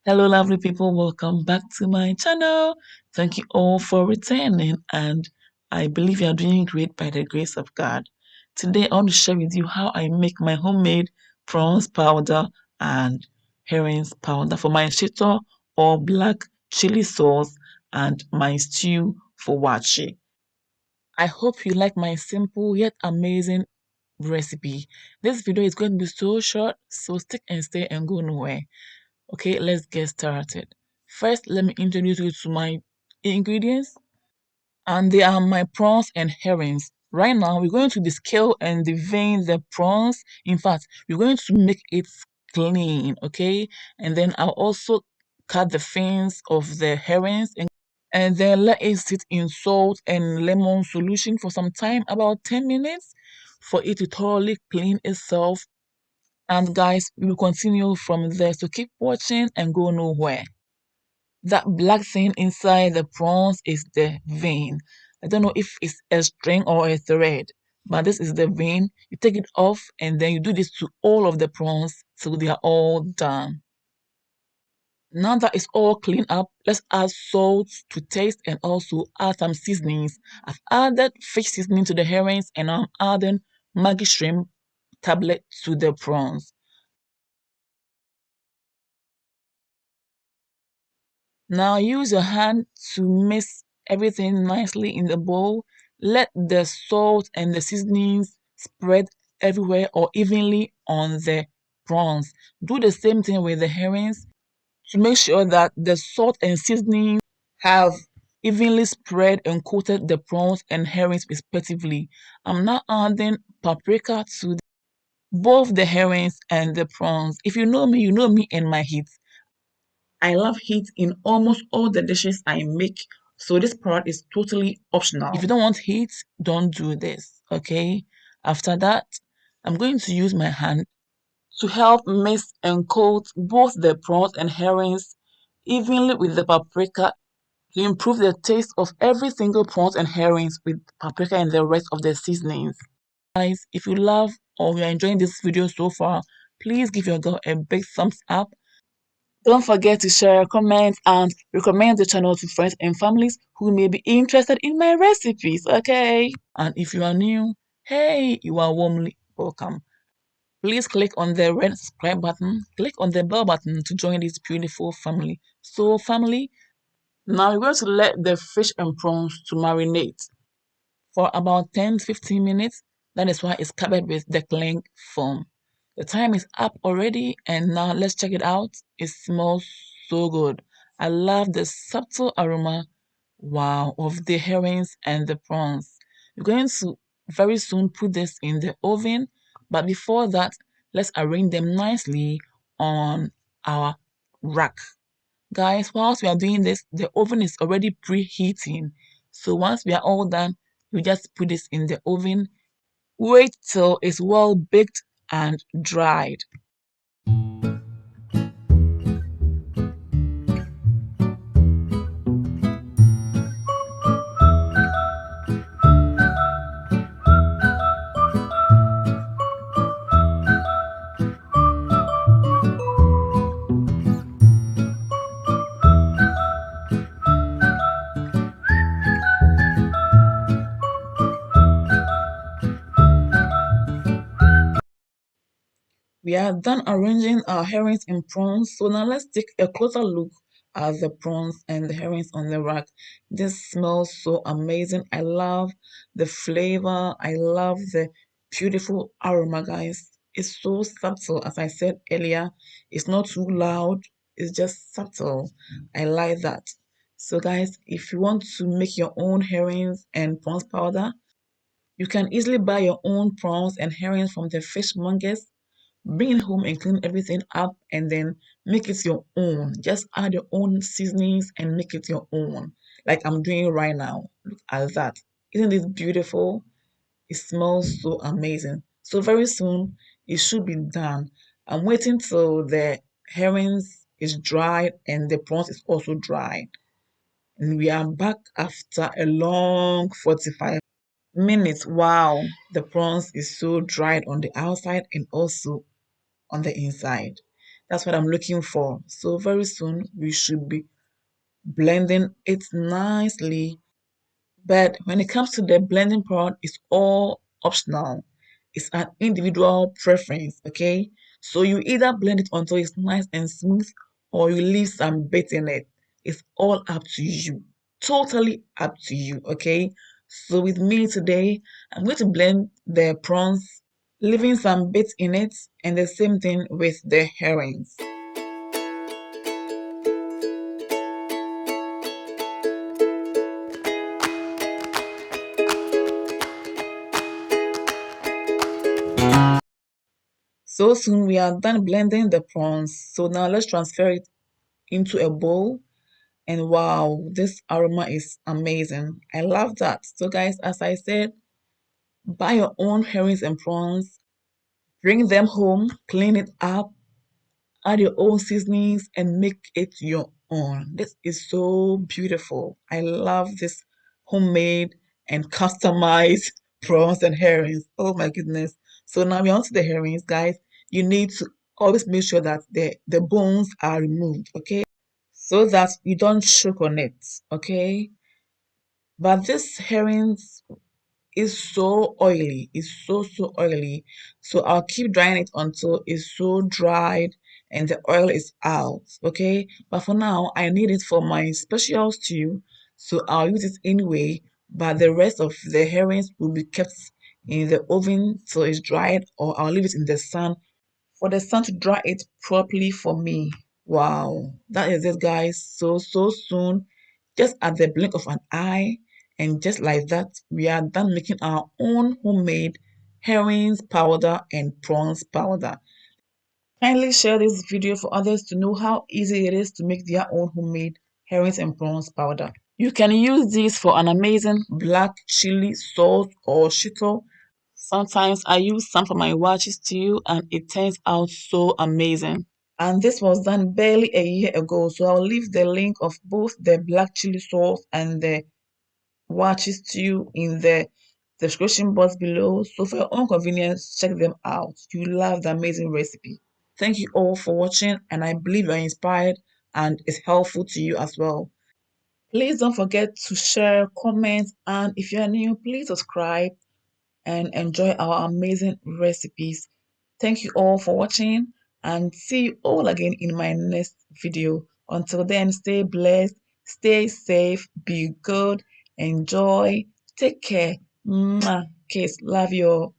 Hello, lovely people. Welcome back to my channel. Thank you all for returning, and I believe you are doing great by the grace of God. Today, I want to share with you how I make my homemade prawns powder and herrings powder for my shito or black chili sauce and my stew for wachi. I hope you like my simple yet amazing recipe. This video is going to be so short, so stick and stay and go nowhere. Okay, let's get started. First, let me introduce you to my ingredients, and they are my prawns and herrings. Right now, we're going to descale and devein the prawns. In fact, we're going to make it clean, okay? And then I'll also cut the fins of the herrings and then let it sit in salt and lemon solution for some time, about 10 minutes, for it to thoroughly clean itself. And guys, we will continue from there, so keep watching and go nowhere. That black thing inside the prawns is the vein. I don't know if it's a string or a thread, but this is the vein. You take it off and then you do this to all of the prawns till they are all done. Now that it's all cleaned up, let's add salt to taste and also add some seasonings. I've added fish seasoning to the herrings and I'm adding Maggi shrimp tablet to the prawns. Now use your hand to mix everything nicely in the bowl. Let the salt and the seasonings spread everywhere or evenly on the prawns. Do the same thing with the herrings to make sure that the salt and seasoning have evenly spread and coated the prawns and herrings respectively. I'm now adding paprika to both the herrings and the prawns. If you know me, you know me and my heat. I love heat in almost all the dishes I make, so this part is totally optional. If you don't want heat, don't do this, okay? After that, I'm going to use my hand to help mix and coat both the prawns and herrings evenly with the paprika to improve the taste of every single prawns and herrings with paprika and the rest of the seasonings. Guys, if you love or you're enjoying this video so far, please give your girl a big thumbs up. Don't forget to share, comment, and recommend the channel to friends and families who may be interested in my recipes, okay? And if you are new, hey, you are warmly welcome. Please click on the red subscribe button, click on the bell button to join this beautiful family. So, family, now we're going to let the fish and prawns to marinate for about 10-15 minutes. That is why it's covered with the cling foam. The time is up already, and now let's check it out. It smells so good. I love the subtle aroma, wow, of the herrings and the prawns. We're going to very soon put this in the oven, but before that, let's arrange them nicely on our rack. Guys, whilst we are doing this, the oven is already preheating. So once we are all done, we just put this in the oven. Wait till it's well baked and dried. We are done arranging our herrings and prawns. So now let's take a closer look at the prawns and the herrings on the rack. This smells so amazing. I love the flavor. I love the beautiful aroma, guys. It's so subtle, as I said earlier. It's not too loud. It's just subtle. I like that. So, guys, if you want to make your own herrings and prawns powder, you can easily buy your own prawns and herrings from the fishmongers. Bring it home and clean everything up and then make it your own. Just add your own seasonings and make it your own, like I'm doing right now. Look at that. Isn't it beautiful? It smells so amazing. So very soon it should be done. I'm waiting till the herrings is dried and the prawns is also dried. And we are back after a long 45 minutes. Wow, the prawns is so dried on the outside and also on the inside. That's what I'm looking for. So very soon we should be blending it nicely. But when it comes to the blending part, it's all optional. It's an individual preference, okay? So you either blend it until it's nice and smooth or you leave some bit in it. It's all up to you. Totally up to you, okay? So with me today, I'm going to blend the prawns, leaving some bits in it, and the same thing with the herrings. So soon we are done blending the prawns. So now let's transfer it into a bowl. And wow, this aroma is amazing. I love that. So guys, as I said, buy your own herrings and prawns, bring them home, clean it up, add your own seasonings, and make it your own. This is so beautiful. I love this homemade and customized prawns and herrings. Oh my goodness. So now we're on to the herrings, guys. You need to always make sure that the bones are removed, okay? So that you don't choke on it, okay? But this herrings is so oily. It's so oily. So I'll keep drying it until it's so dried and the oil is out. Okay. But for now, I need it for my special stew. So I'll use it anyway. But the rest of the herrings will be kept in the oven till it's dried, or I'll leave it in the sun for the sun to dry it properly for me. Wow, that is it, guys. So soon, just at the blink of an eye, and just like that, we are done making our own homemade herrings powder and prawns powder. Kindly share this video for others to know how easy it is to make their own homemade herrings and prawns powder. You can use this for an amazing black chili sauce or shito. Sometimes I use some for my wachi stew and it turns out so amazing. And this was done barely a year ago, so I'll leave the link of both the black chili sauce and the wachi stew in the description box below. So for your own convenience, check them out. You love the amazing recipe. Thank you all for watching, and I believe you're inspired and it's helpful to you as well. Please don't forget to share, comment, and if you're new, please subscribe and enjoy our amazing recipes. Thank you all for watching and see you all again in my next video. Until then, stay blessed, stay safe, be good, enjoy, take care. Mwah. Kiss, love you all.